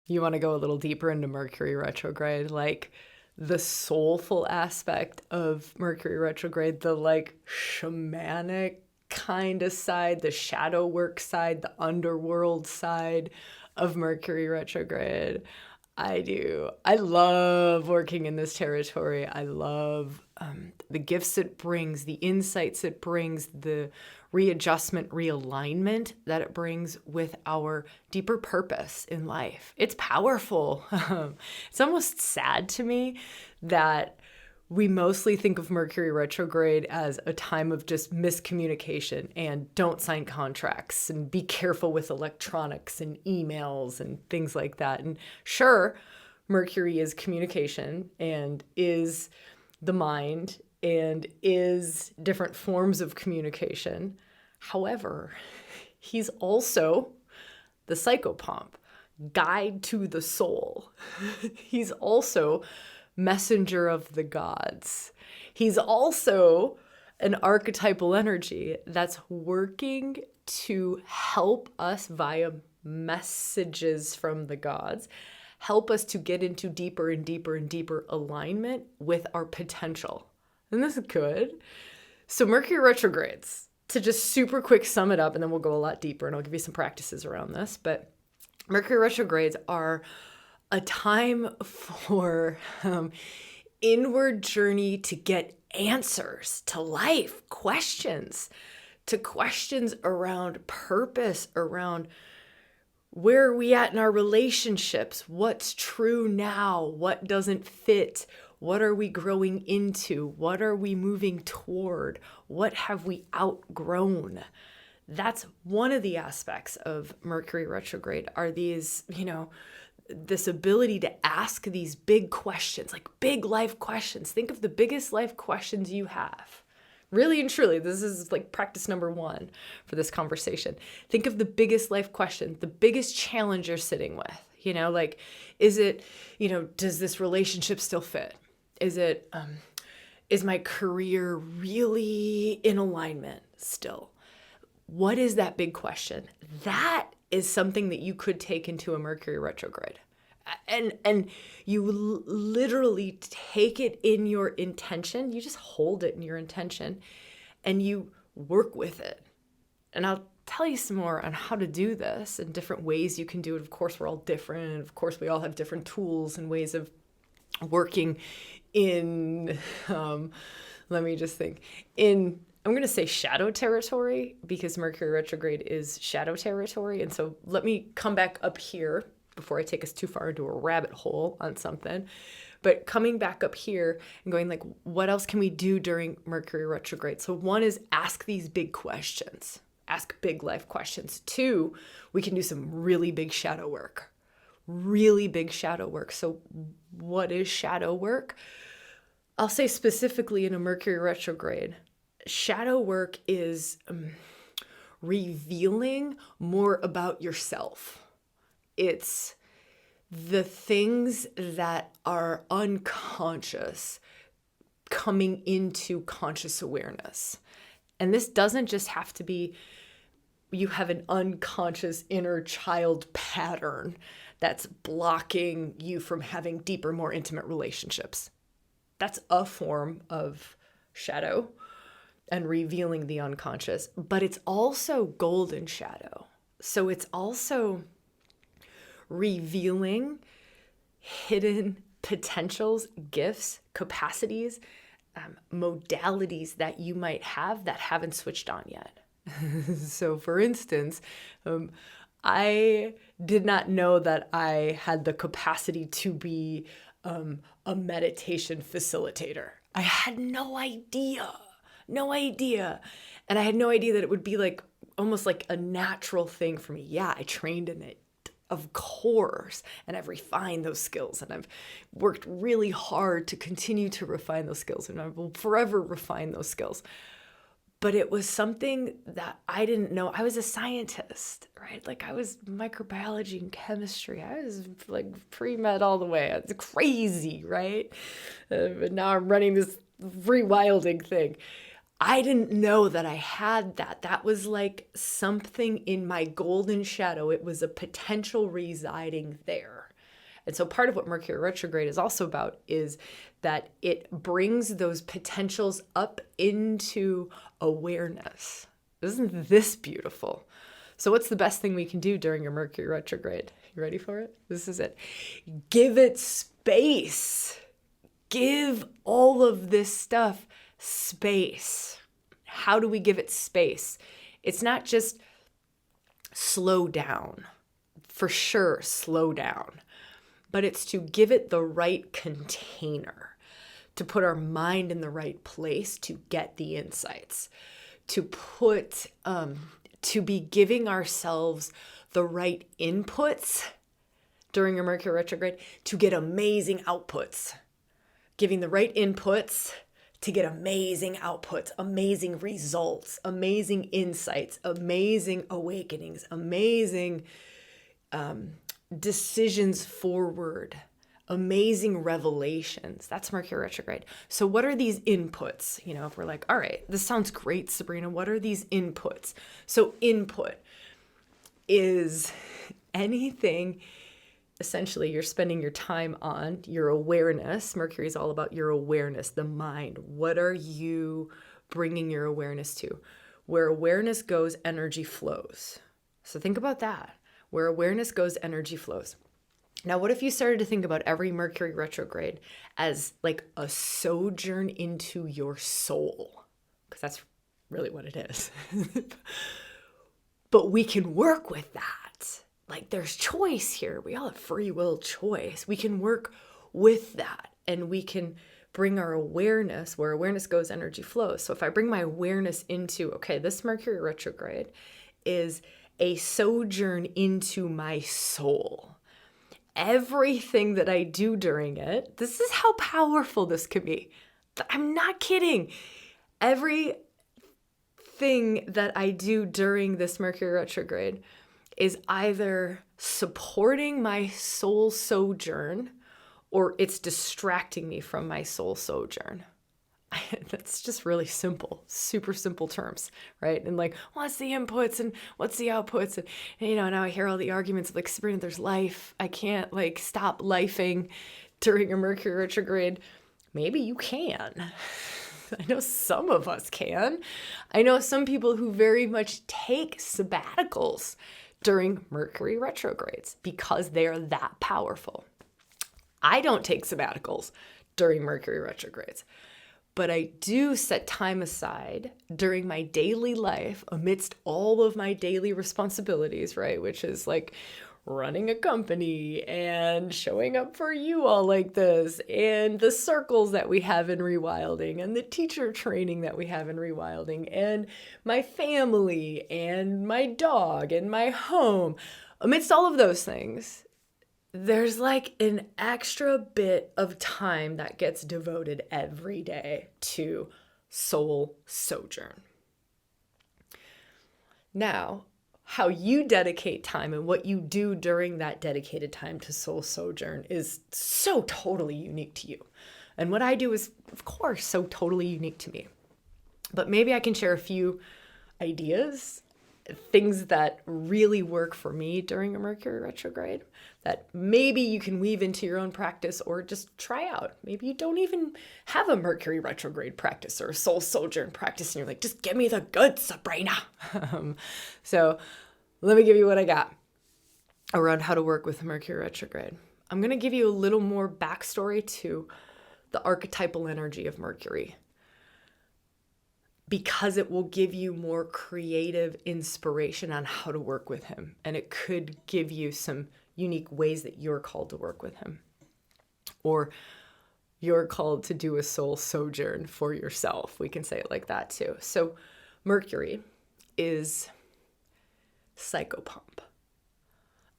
You want to go a little deeper into Mercury retrograde, like the soulful aspect of Mercury retrograde, the like shamanic kind of side, the shadow work side, the underworld side of Mercury retrograde. I do. I love working in this territory. I love the gifts it brings, the insights it brings, the readjustment, realignment that it brings with our deeper purpose in life. It's powerful. It's almost sad to me that we mostly think of Mercury retrograde as a time of just miscommunication and don't sign contracts and be careful with electronics and emails and things like that. And sure, Mercury is communication and is the mind and is different forms of communication. However, he's also the psychopomp, guide to the soul. He's also messenger of the gods. He's also an archetypal energy that's working to help us via messages from the gods, help us to get into deeper and deeper and deeper alignment with our potential. And this is good. So Mercury retrogrades, to just super quick sum it up, and then we'll go a lot deeper and I'll give you some practices around this, but Mercury retrogrades are a time for inward journey to get answers to life questions, to questions around purpose, around where are we at in our relationships, what's true now, what doesn't fit, what are we growing into, what are we moving toward, what have we outgrown. That's one of the aspects of Mercury retrograde, are these, this ability to ask these big questions, like big life questions. Think of the biggest life questions you have. Really and truly, this is like practice number 1 for this conversation. Think of the biggest life question, the biggest challenge you're sitting with. Like, is it, does this relationship still fit? Is it, is my career really in alignment still? What is that big question? That is something that you could take into a Mercury retrograde. And you literally take it in your intention. You just hold it in your intention and you work with it. And I'll tell you some more on how to do this and different ways you can do it. Of course, we're all different. And of course, we all have different tools and ways of working in, let me just think, I'm going to say shadow territory, because Mercury retrograde is shadow territory. And so let me come back up here before I take us too far into a rabbit hole on something. But coming back up here and going like, what else can we do during Mercury retrograde? So 1 is ask these big questions, ask big life questions. 2, we can do some really big shadow work, really big shadow work. So what is shadow work? I'll say specifically in a Mercury retrograde, shadow work is revealing more about yourself. It's the things that are unconscious coming into conscious awareness. And this doesn't just have to be you have an unconscious inner child pattern that's blocking you from having deeper, more intimate relationships. That's a form of shadow and revealing the unconscious, but it's also golden shadow. So it's also revealing hidden potentials, gifts, capacities, modalities that you might have that haven't switched on yet. So for instance, I did not know that I had the capacity to be a meditation facilitator. I had no idea. And I had no idea that it would be like almost like a natural thing for me. Yeah, I trained in it, of course, and I've refined those skills, and I've worked really hard to continue to refine those skills, and I will forever refine those skills. But it was something that I didn't know. I was a scientist, right? Like I was microbiology and chemistry. I was like pre-med all the way. It's crazy, right? But now I'm running this ReWilding thing. I didn't know that I had that. That was like something in my golden shadow. It was a potential residing there. And so part of what Mercury retrograde is also about is that it brings those potentials up into awareness. Isn't this beautiful? So what's the best thing we can do during a Mercury retrograde? You ready for it? This is it. Give it space. Give all of this stuff space. How do we give it space? It's not just slow down. For sure, slow down. But it's to give it the right container, to put our mind in the right place to get the insights, to be giving ourselves the right inputs during a Mercury retrograde to get amazing outputs. Giving the right inputs to get amazing outputs, amazing results, amazing insights, amazing awakenings, amazing decisions forward, amazing revelations. That's Mercury retrograde. So what are these inputs? If we're like, all right, this sounds great, Sabrina, what are these inputs? So input is anything essentially you're spending your time on, your awareness. Mercury is all about your awareness, the mind. What are you bringing your awareness to? Where awareness goes, energy flows. So think about that. Where awareness goes, energy flows. Now, what if you started to think about every Mercury retrograde as like a sojourn into your soul? Because that's really what it is. But we can work with that. Like there's choice here. We all have free will choice. We can work with that and we can bring our awareness, where awareness goes, energy flows. So if I bring my awareness into, okay, this Mercury retrograde is a sojourn into my soul. Everything that I do during it, this is how powerful this can be. I'm not kidding. Everything that I do during this Mercury retrograde is either supporting my soul sojourn or it's distracting me from my soul sojourn. That's just really simple, super simple terms, right? And like, what's the inputs and what's the outputs? And now I hear all the arguments of like, Sabrina, there's life. I can't like stop lifing during a Mercury retrograde. Maybe you can. I know some of us can. I know some people who very much take sabbaticals during Mercury retrogrades because they're that powerful. I don't take sabbaticals during Mercury retrogrades, but I do set time aside during my daily life amidst all of my daily responsibilities, right? Which is like running a company and showing up for you all like this and the circles that we have in ReWilding and the teacher training that we have in ReWilding and my family and my dog and my home. Amidst all of those things, there's like an extra bit of time that gets devoted every day to soul sojourn. Now, how you dedicate time and what you do during that dedicated time to soul sojourn is so totally unique to you. And what I do is, of course, so totally unique to me. But maybe I can share a few ideas, things that really work for me during a Mercury retrograde that maybe you can weave into your own practice or just try out. Maybe you don't even have a Mercury retrograde practice or a soul sojourn practice and you're like, just give me the goods, Sabrina. So let me give you what I got around how to work with Mercury retrograde. I'm going to give you a little more backstory to the archetypal energy of Mercury, because it will give you more creative inspiration on how to work with him. And it could give you some unique ways that you're called to work with him. Or you're called to do a soul sojourn for yourself. We can say it like that too. So Mercury is psychopomp.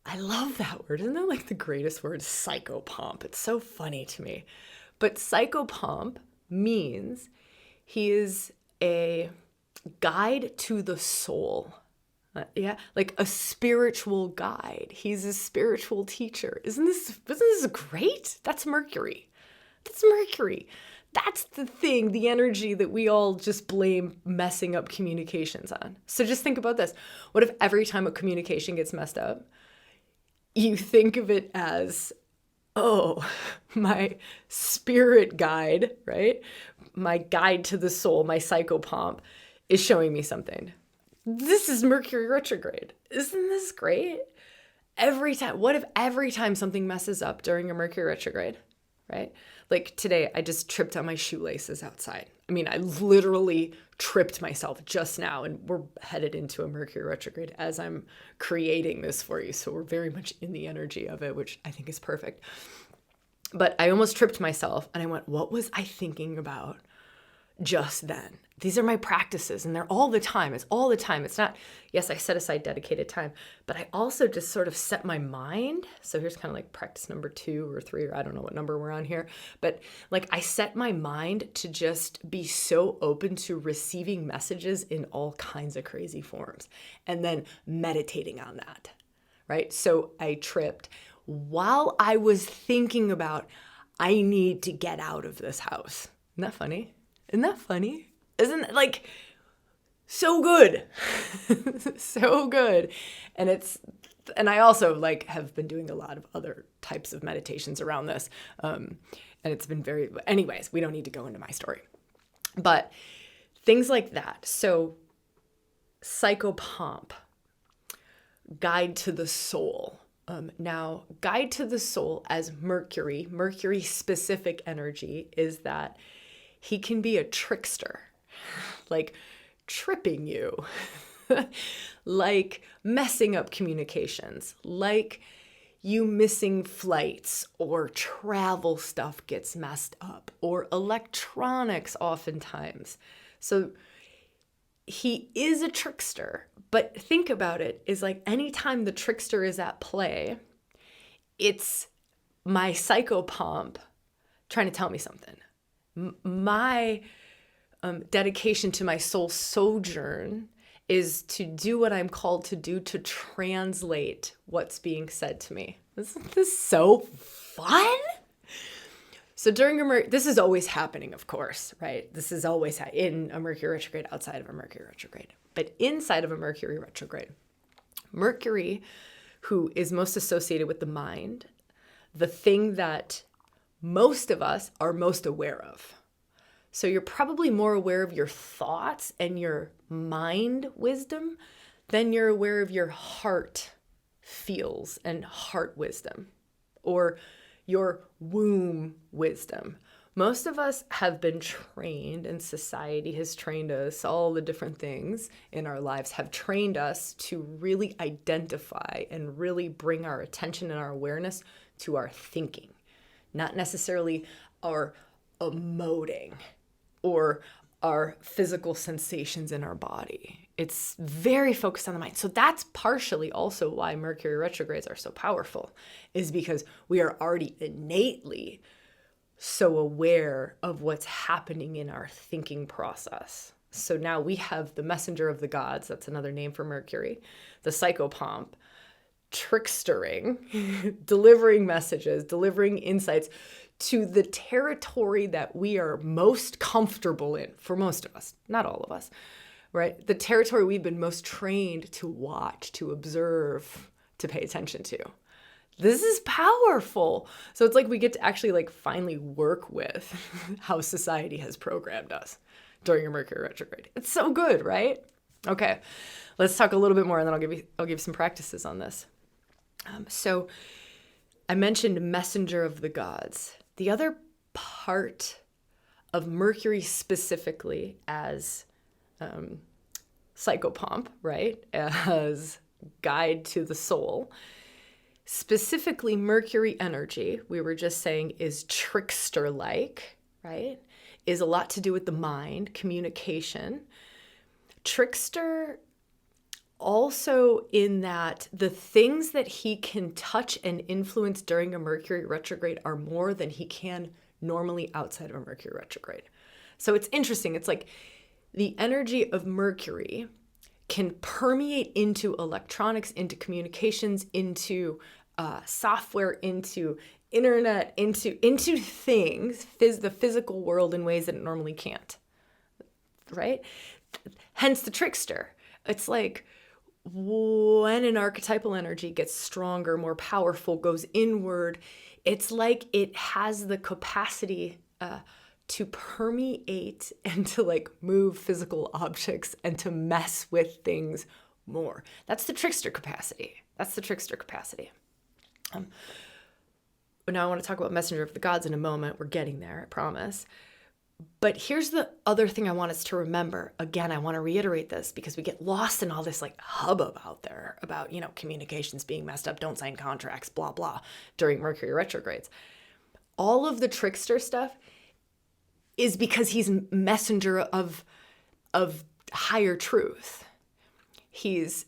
I love that word. Isn't that like the greatest word? Psychopomp. It's so funny to me. But psychopomp means he is a guide to the soul. Like a spiritual guide. He's a spiritual teacher. Isn't this great? That's Mercury. That's Mercury. That's the thing, the energy that we all just blame messing up communications on. So just think about this. What if every time a communication gets messed up, you think of it as oh, my spirit guide, right? My guide to the soul, my psychopomp, is showing me something. This is Mercury retrograde. Isn't this great? Every time, what if every time something messes up during a Mercury retrograde, right? Like today, I just tripped on my shoelaces outside. I mean, I literally tripped myself just now, and we're headed into a Mercury retrograde as I'm creating this for you. So we're very much in the energy of it, which I think is perfect. But I almost tripped myself, and I went, what was I thinking about just then? These are my practices, and they're all the time. It's all the time. It's not, yes, I set aside dedicated time, but I also just sort of set my mind. So here's kind of like practice number 2 or 3, or I don't know what number we're on here, but like I set my mind to just be so open to receiving messages in all kinds of crazy forms, and then meditating on that, right? So I tripped while I was thinking about, I need to get out of this house. Isn't that funny? Isn't that funny? Isn't it like so good? So good. And I also like have been doing a lot of other types of meditations around this. And it's been anyways, we don't need to go into my story, but things like that. So psychopomp, guide to the soul. Now, guide to the soul as Mercury specific energy is that he can be a trickster, like tripping you, like messing up communications, like you missing flights or travel stuff gets messed up, or electronics oftentimes. So he is a trickster, but think about it, is like anytime the trickster is at play, it's my psychopomp trying to tell me something. My dedication to my soul sojourn is to do what I'm called to do, to translate what's being said to me. Isn't this so fun? So this is always happening, of course, right? This is always in a Mercury retrograde, outside of a Mercury retrograde. But inside of a Mercury retrograde, Mercury, who is most associated with the mind, the thing that most of us are most aware of. So you're probably more aware of your thoughts and your mind wisdom than you're aware of your heart feels and heart wisdom, or your womb wisdom. Most of us have been trained, and society has trained us, all the different things in our lives have trained us to really identify and really bring our attention and our awareness to our thinking, not necessarily our emoting or our physical sensations in our body. It's very focused on the mind. So that's partially also why Mercury retrogrades are so powerful, is because we are already innately so aware of what's happening in our thinking process. So now we have the messenger of the gods, that's another name for Mercury, the psychopomp, trickstering, delivering messages, delivering insights to the territory that we are most comfortable in, for most of us, not all of us, right? The territory we've been most trained to watch, to observe, to pay attention to. This is powerful. So it's like we get to actually like finally work with how society has programmed us during a Mercury retrograde. It's so good, right? Okay, let's talk a little bit more, and then I'll give some practices on this. So I mentioned messenger of the gods. The other part of Mercury specifically as psychopomp, right, as guide to the soul, specifically Mercury energy, we were just saying, is trickster-like, right, is a lot to do with the mind, communication. Trickster also in that the things that he can touch and influence during a Mercury retrograde are more than he can normally outside of a Mercury retrograde. So it's interesting. It's like the energy of Mercury can permeate into electronics, into communications, into software, into internet, into things, the physical world in ways that it normally can't, right? Hence the trickster. It's like when an archetypal energy gets stronger, more powerful, goes inward, it's like it has the capacity to permeate and to like move physical objects and to mess with things more. That's the trickster capacity. Now I want to talk about Messenger of the Gods in a moment. We're getting there, I promise. But here's the other thing I want us to remember. Again, I want to reiterate this because we get lost in all this like hubbub out there about, communications being messed up, don't sign contracts, blah, blah, during Mercury retrogrades. All of the trickster stuff is because he's messenger of higher truth. He's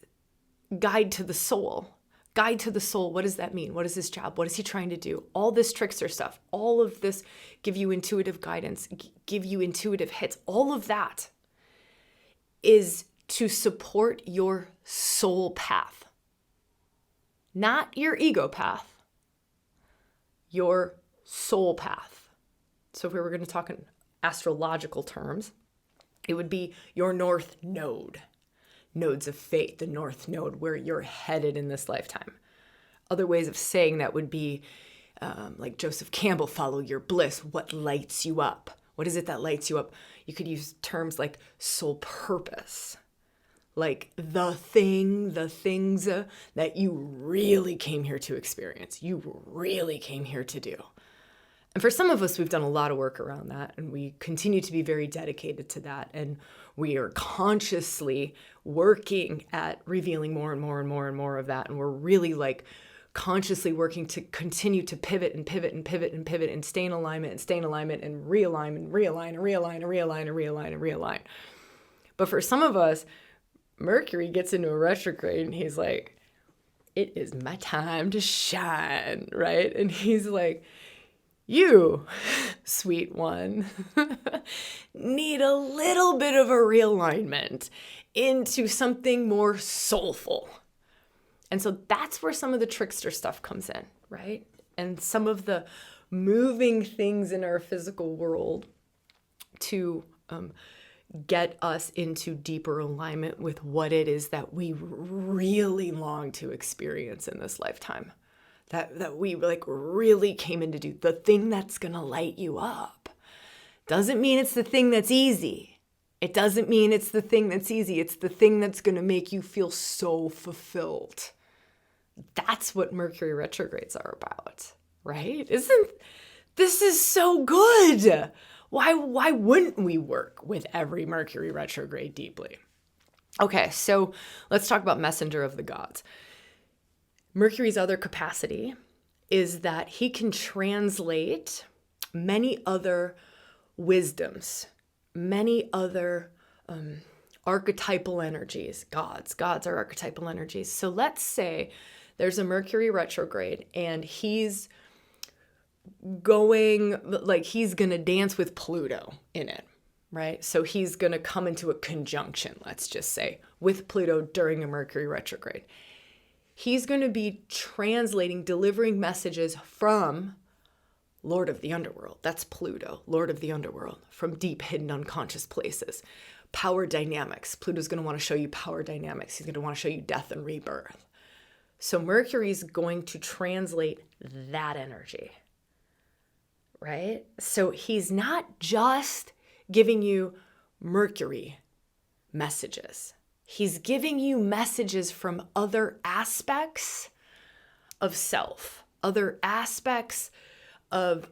guide to the soul. Guide to the soul. What does that mean? What is his job? What is he trying to do? All this trickster stuff, all of this give you intuitive guidance, give you intuitive hits. All of that is to support your soul path, not your ego path, your soul path. So if we were going to talk in astrological terms, it would be your north node. Nodes of fate, the north node, where you're headed in this lifetime. Other ways of saying that would be like Joseph Campbell, follow your bliss. What lights you up? What is it that lights you up? You could use terms like soul purpose, like the things that you really came here to experience, you really came here to do. And for some of us, we've done a lot of work around that, and we continue to be very dedicated to that. And we are consciously working at revealing more and more and more and more of that. And we're really like consciously working to continue to pivot and pivot and pivot and pivot and stay in alignment and stay in alignment and realign and realign and realign and realign and realign and realign. But for some of us, Mercury gets into a retrograde and he's like, it is my time to shine, right? And he's like, you, sweet one, need a little bit of a realignment into something more soulful. And so that's where some of the trickster stuff comes in, right? And some of the moving things in our physical world to get us into deeper alignment with what it is that we really long to experience in this lifetime. That we like really came in to do, the thing that's gonna light you up. Doesn't mean it's the thing that's easy. It doesn't mean it's the thing that's easy. It's the thing that's gonna make you feel so fulfilled. That's what Mercury retrogrades are about, right? This is so good. Why wouldn't we work with every Mercury retrograde deeply? Okay, so let's talk about Messenger of the Gods. Mercury's other capacity is that he can translate many other wisdoms, many other archetypal energies. Gods are archetypal energies. So let's say there's a Mercury retrograde and he's going to dance with Pluto in it, right? So he's going to come into a conjunction, let's just say, with Pluto during a Mercury retrograde. He's going to be translating, delivering messages from Lord of the Underworld. That's Pluto, Lord of the Underworld, from deep, hidden, unconscious places. Power dynamics. Pluto's going to want to show you power dynamics. He's going to want to show you death and rebirth. So Mercury's going to translate that energy, right? So he's not just giving you Mercury messages. He's giving you messages from other aspects of self, other aspects of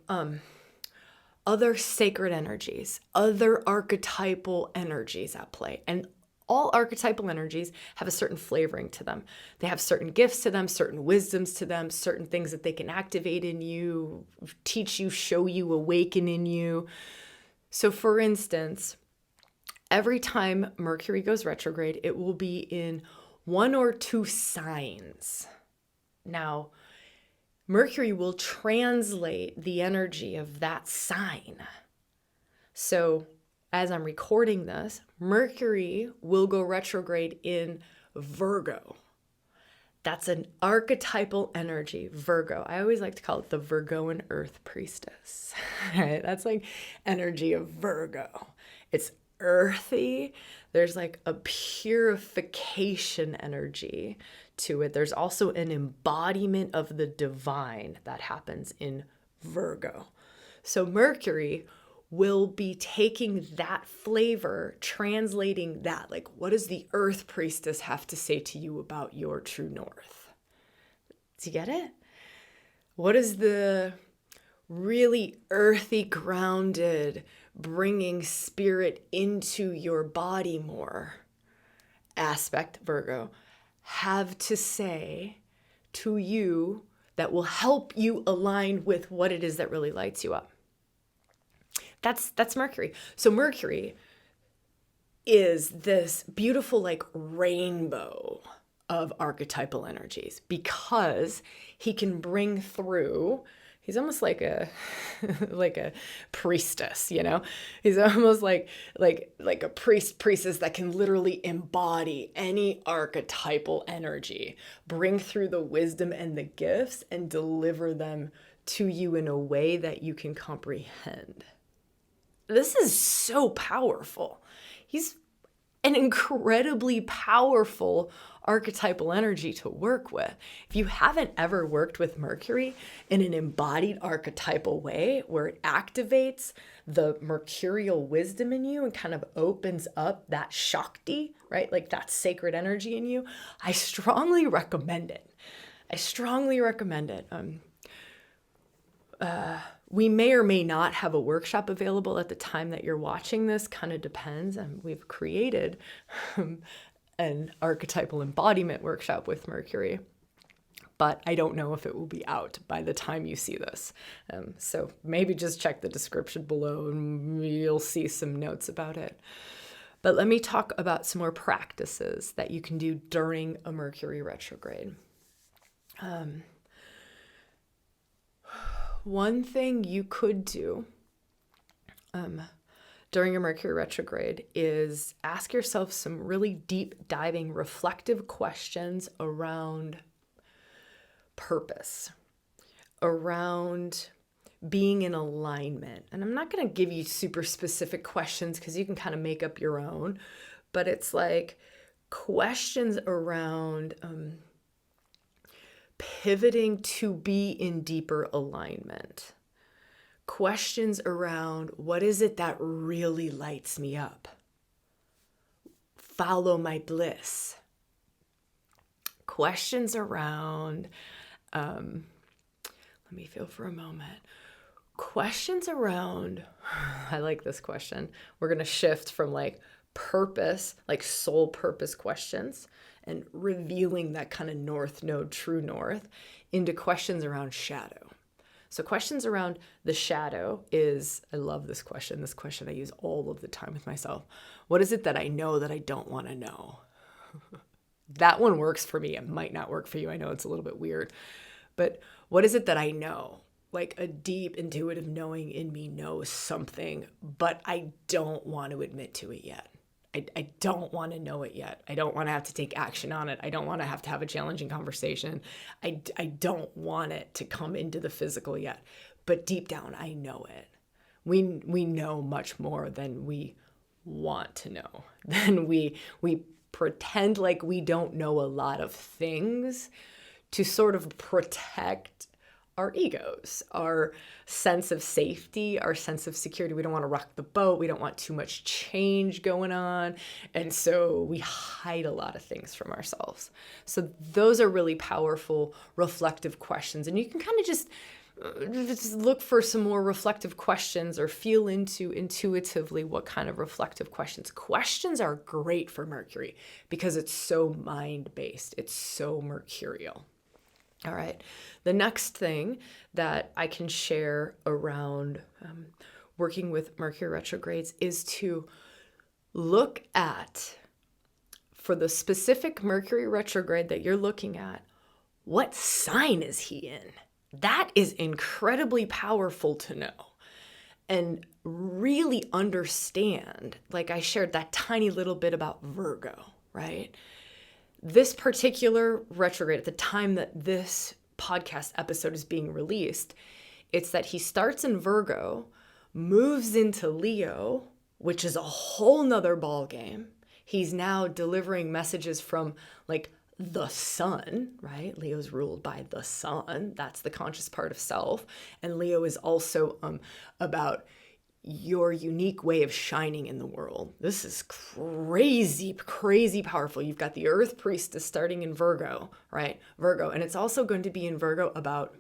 other sacred energies, other archetypal energies at play. And all archetypal energies have a certain flavoring to them. They have certain gifts to them, certain wisdoms to them, certain things that they can activate in you, teach you, show you, awaken in you. So for instance, every time Mercury goes retrograde, it will be in one or two signs. Now, Mercury will translate the energy of that sign. So, as I'm recording this, Mercury will go retrograde in Virgo. That's an archetypal energy, Virgo. I always like to call it the Virgoan Earth Priestess. Right? That's like energy of Virgo. It's earthy. There's like a purification energy to it. There's also an embodiment of the divine that happens in Virgo. So Mercury will be taking that flavor, translating that. Like, what does the Earth Priestess have to say to you about your true north? Do you get it? What is the really earthy, grounded, bringing spirit into your body more aspect, Virgo, have to say to you that will help you align with what it is that really lights you up? That's Mercury. So Mercury is this beautiful like rainbow of archetypal energies because he can bring through, he's almost like a like a priestess, you know? He's almost like a priestess that can literally embody any archetypal energy, bring through the wisdom and the gifts and deliver them to you in a way that you can comprehend. This is so powerful. He's an incredibly powerful archetypal energy to work with. If you haven't ever worked with Mercury in an embodied archetypal way where it activates the mercurial wisdom in you and kind of opens up that Shakti, right? Like that sacred energy in you, I strongly recommend it. We may or may not have a workshop available at the time that you're watching this, kind of depends. And we've created an archetypal embodiment workshop with Mercury, but I don't know if it will be out by the time you see this. So maybe just check the description below and you'll see some notes about it. But let me talk about some more practices that you can do during a Mercury retrograde. One thing you could do during a Mercury retrograde is ask yourself some really deep diving reflective questions around purpose, around being in alignment. And I'm not going to give you super specific questions because you can kind of make up your own, but it's like questions around pivoting to be in deeper alignment. Questions around what is it that really lights me up? Follow my bliss. Questions around, let me feel for a moment. Questions around, I like this question. We're going to shift from like purpose, like soul purpose questions, and revealing that kind of north node, true north, into questions around shadow. So questions around the shadow is, I love this question. This question I use all of the time with myself. What is it that I know that I don't want to know? That one works for me. It might not work for you. I know it's a little bit weird, but what is it that I know? Like a deep intuitive knowing in me knows something, but I don't want to admit to it yet. I don't want to know it yet. I don't want to have to take action on it. I don't want to have a challenging conversation. I don't want it to come into the physical yet. But deep down, I know it. We know much more than we want to know. Then we pretend like we don't know a lot of things to sort of protect our egos, our sense of safety, our sense of security. We don't want to rock the boat. We don't want too much change going on. And so we hide a lot of things from ourselves. So those are really powerful, reflective questions. And you can kind of just look for some more reflective questions or feel into intuitively what kind of reflective questions. Questions are great for Mercury because it's so mind-based. It's so mercurial. All right. The next thing that I can share around working with Mercury retrogrades is to look at, for the specific Mercury retrograde that you're looking at, what sign is he in? That is incredibly powerful to know and really understand. Like I shared that tiny little bit about Virgo, right? This particular retrograde, at the time that this podcast episode is being released, it's that he starts in Virgo, moves into Leo, which is a whole nother ball game. He's now delivering messages from like the sun, right? Leo's ruled by the sun. That's the conscious part of self. And Leo is also about your unique way of shining in the world. This is crazy, crazy powerful. You've got the Earth Priestess starting in Virgo, right? Virgo. And it's also going to be in Virgo about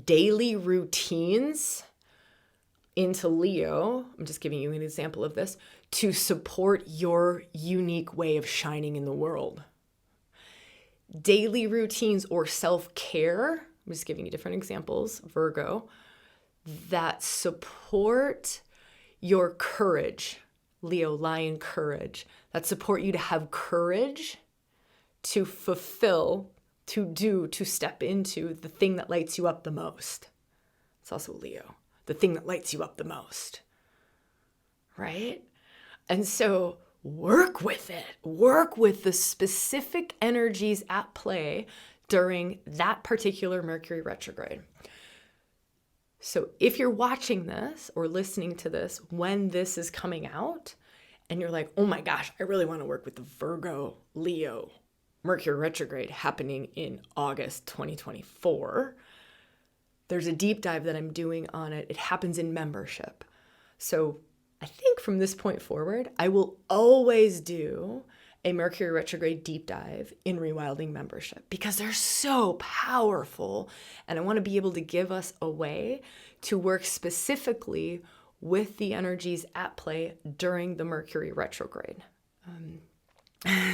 daily routines into Leo. I'm just giving you an example of this to support your unique way of shining in the world. Daily routines or self-care, I'm just giving you different examples, Virgo, that support your courage, Leo, lion courage, that support you to have courage to fulfill, to do, to step into the thing that lights you up the most. It's also Leo, the thing that lights you up the most, right? And so work with it. Work with the specific energies at play during that particular Mercury retrograde. So if you're watching this or listening to this when this is coming out and you're like, oh my gosh, I really want to work with the Virgo, Leo, Mercury retrograde happening in August 2024, there's a deep dive that I'm doing on it. It happens in membership. So I think from this point forward, I will always do a Mercury retrograde deep dive in ReWilding membership because they're so powerful. And I want to be able to give us a way to work specifically with the energies at play during the Mercury retrograde.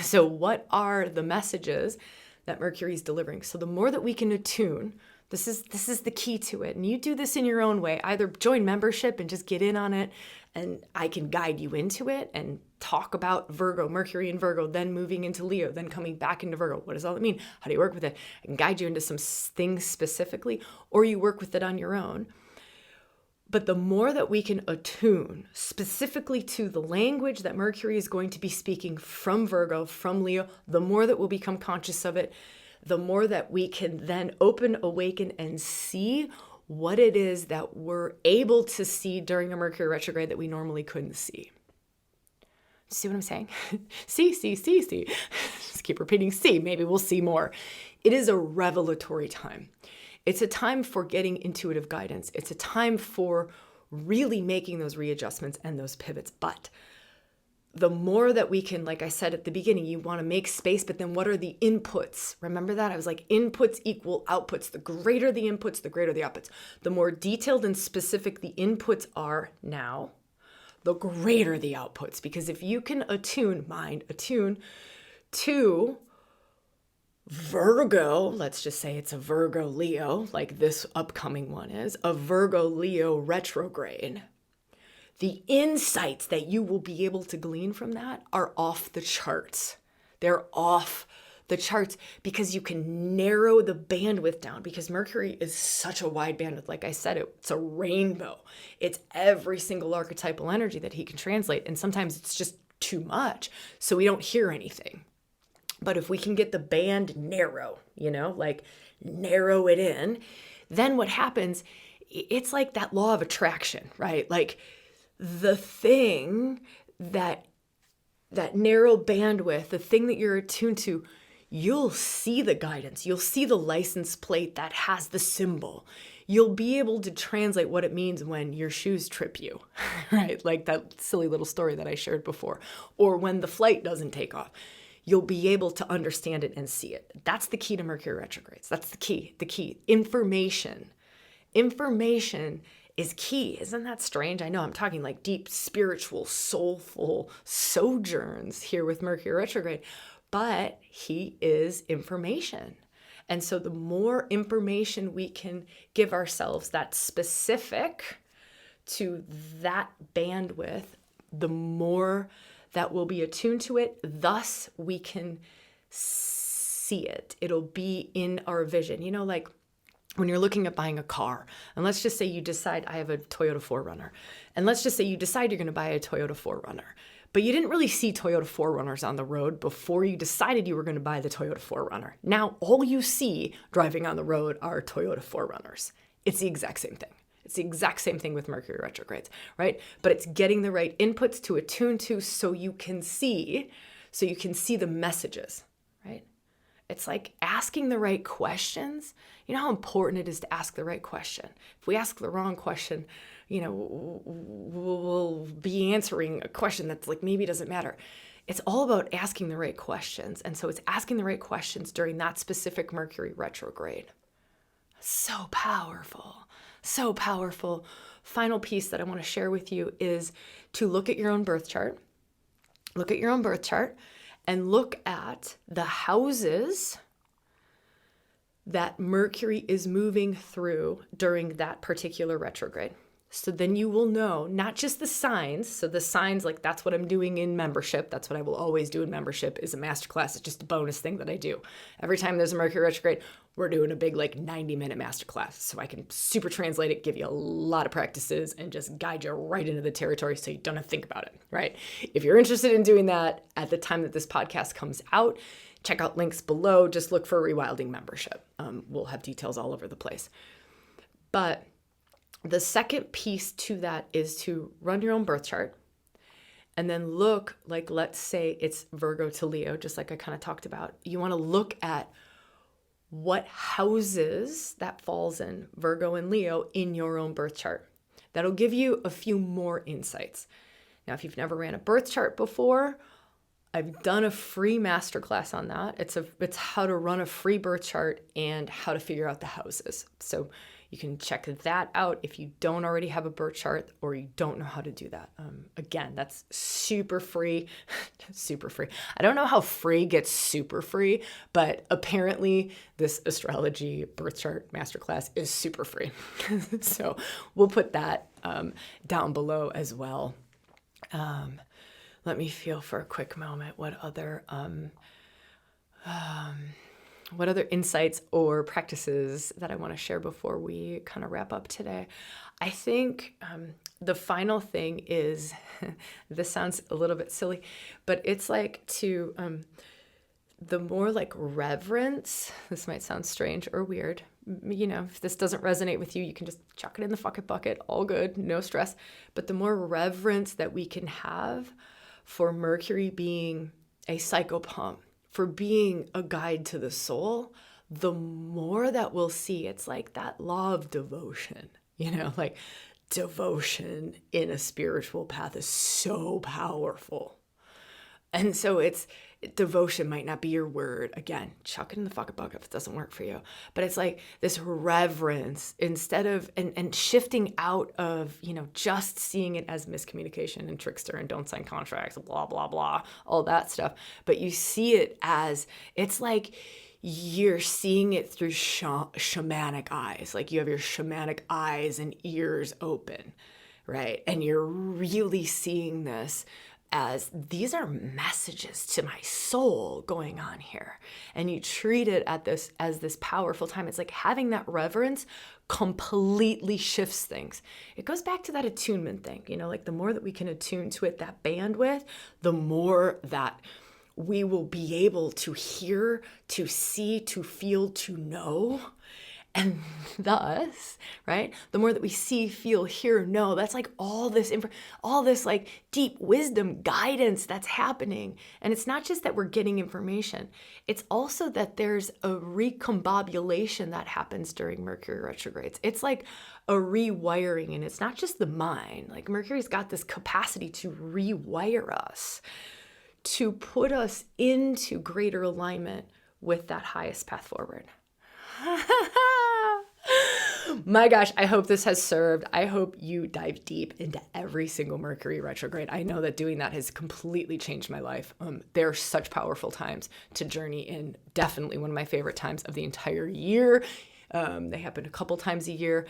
So what are the messages that Mercury is delivering? So the more that we can attune, this is the key to it. And you do this in your own way. Either join membership and just get in on it, and I can guide you into it and talk about Virgo, Mercury and Virgo, then moving into Leo, then coming back into Virgo. What does all that mean? How do you work with it? I can guide you into some things specifically, or you work with it on your own. But the more that we can attune specifically to the language that Mercury is going to be speaking from Virgo, from Leo, the more that we'll become conscious of it, the more that we can then open, awaken, and see what it is that we're able to see during a Mercury retrograde that we normally couldn't see. See what I'm saying? See. Just keep repeating see. Maybe we'll see more. It is a revelatory time. It's a time for getting intuitive guidance. It's a time for really making those readjustments and those pivots. But the more that we can, like I said at the beginning, you want to make space, but then what are the inputs? Remember that? I was like, inputs equal outputs. The greater the inputs, the greater the outputs. The more detailed and specific the inputs are now, the greater the outputs. Because if you can attune to Virgo, let's just say it's a Virgo Leo, like this upcoming one is, a Virgo Leo retrograde, the insights that you will be able to glean from that are off the charts. They're off the charts because you can narrow the bandwidth down because Mercury is such a wide bandwidth. Like I said, it's a rainbow. It's every single archetypal energy that he can translate. And sometimes it's just too much, so we don't hear anything. But if we can get the band narrow, like narrow it in, then what happens, it's like that law of attraction, right? Like the thing that narrow bandwidth, the thing that you're attuned to, you'll see the guidance. You'll see the license plate that has the symbol. You'll be able to translate what it means when your shoes trip you, right? Like that silly little story that I shared before, or when the flight doesn't take off. You'll be able to understand it and see it. That's the key to Mercury retrogrades. That's the key. Information is key. Isn't that strange? I know I'm talking like deep spiritual, soulful sojourns here with Mercury retrograde, but he is information. And so the more information we can give ourselves that's specific to that bandwidth, the more that will be attuned to it. Thus, we can see it. It'll be in our vision. Like when you're looking at buying a car, and let's just say you decide, I have a Toyota 4Runner, and let's just say you decide you're going to buy a Toyota 4Runner, but you didn't really see Toyota 4Runners on the road before you decided you were going to buy the Toyota 4Runner. Now, all you see driving on the road are Toyota 4Runners. It's the exact same thing. It's the exact same thing with Mercury retrogrades, right? But it's getting the right inputs to attune to so you can see the messages, right? It's like asking the right questions. You know how important it is to ask the right question. If we ask the wrong question, you know, we'll be answering a question that's like maybe doesn't matter. It's all about asking the right questions. And so it's asking the right questions during that specific Mercury retrograde. So powerful, so powerful. Final piece that I want to share with you is to look at your own birth chart. Look at your own birth chart and look at the houses that Mercury is moving through during that particular retrograde. So then you will know not just the signs. So the signs, like that's what I'm doing in membership. That's what I will always do in membership is a masterclass. It's just a bonus thing that I do. Every time there's a Mercury retrograde, we're doing a big 90-minute masterclass. So I can super translate it, give you a lot of practices and just guide you right into the territory so you don't have to think about it, right? If you're interested in doing that at the time that this podcast comes out, check out links below. Just look for ReWilding membership. We'll have details all over the place. But the second piece to that is to run your own birth chart and then look, like, let's say it's Virgo to Leo, just like I kind of talked about. You want to look at what houses that falls in Virgo and Leo in your own birth chart. That'll give you a few more insights. Now, if you've never ran a birth chart before, I've done a free masterclass on that. It's how to run a free birth chart and how to figure out the houses. So you can check that out if you don't already have a birth chart or you don't know how to do that. Again, that's super free, super free. I don't know how free gets super free, but apparently this astrology birth chart masterclass is super free. So we'll put that down below as well. Let me feel for a quick moment what other insights or practices that I want to share before we kind of wrap up today. I think the final thing is, this sounds a little bit silly, but it's like to, the more like reverence, this might sound strange or weird. You know, if this doesn't resonate with you, you can just chuck it in the fucking bucket, all good, no stress. But the more reverence that we can have for Mercury being a psychopomp, for being a guide to the soul, the more that we'll see it's like that law of devotion, you know, like devotion in a spiritual path is so powerful. And so devotion might not be your word. Again, chuck it in the fucking bucket if it doesn't work for you. But it's like this reverence instead of, and shifting out of, you know, just seeing it as miscommunication and trickster and don't sign contracts, blah, blah, blah, all that stuff. But you see it as, it's like you're seeing it through shamanic eyes. Like you have your shamanic eyes and ears open, right? And you're really seeing this as these are messages to my soul going on here. And you treat it as this powerful time. It's like having that reverence completely shifts things. It goes back to that attunement thing, you know, like the more that we can attune to it, that bandwidth, the more that we will be able to hear, to see, to feel, to know. And thus, right, the more that we see, feel, hear, know, that's like all this like deep wisdom, guidance that's happening. And it's not just that we're getting information. It's also that there's a recombobulation that happens during Mercury retrogrades. It's like a rewiring, and it's not just the mind. Like Mercury's got this capacity to rewire us, to put us into greater alignment with that highest path forward. My gosh, I hope this has served. I hope you dive deep into every single Mercury retrograde. I know that doing that has completely changed my life. They're such powerful times to journey in. Definitely one of my favorite times of the entire year. They happen a couple times a year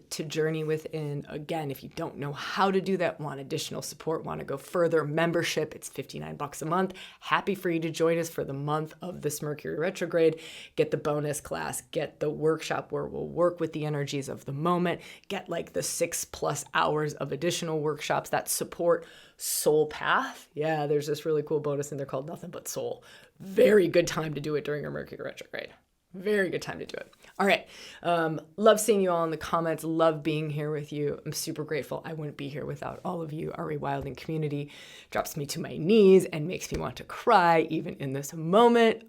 to journey within. Again, if you don't know how to do that, want additional support, want to go further, membership, it's $59 a month. Happy for you to join us for the month of this Mercury retrograde. Get the bonus class, get the workshop where we'll work with the energies of the moment, get like the 6+ hours of additional workshops that support soul path. Yeah, there's this really cool bonus in there called Nothing But Soul. Very good time to do it during a Mercury retrograde. Very good time to do it. All right. Love seeing you all in the comments. Love being here with you. I'm super grateful. I wouldn't be here without all of you. Our ReWilding community drops me to my knees and makes me want to cry even in this moment.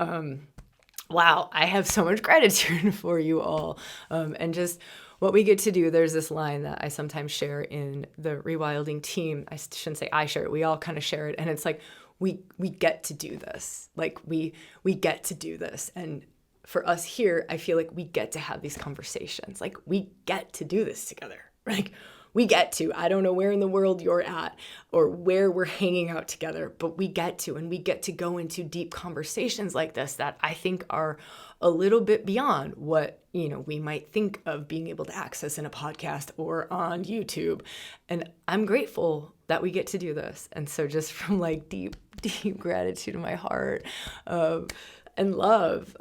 Wow, I have so much gratitude for you all. And just what we get to do. There's this line that I sometimes share in the ReWilding team. I shouldn't say I share it. We all kind of share it. And it's like, we get to do this. Like we get to do this. And for us here, I feel like we get to have these conversations. Like we get to do this together. Like we get to. I don't know where in the world you're at or where we're hanging out together, but we get to, and we get to go into deep conversations like this that I think are a little bit beyond what, we might think of being able to access in a podcast or on YouTube. And I'm grateful that we get to do this. And so just from like deep, deep gratitude in my heart, and love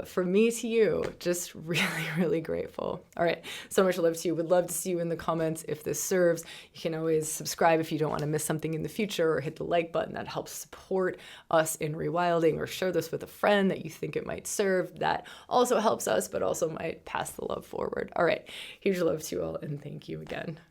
from me to you. Just really, really grateful. All right. So much love to you. Would love to see you in the comments if this serves. You can always subscribe if you don't want to miss something in the future, or hit the like button. That helps support us in ReWilding, or share this with a friend that you think it might serve. That also helps us, but also might pass the love forward. All right. Huge love to you all, and thank you again.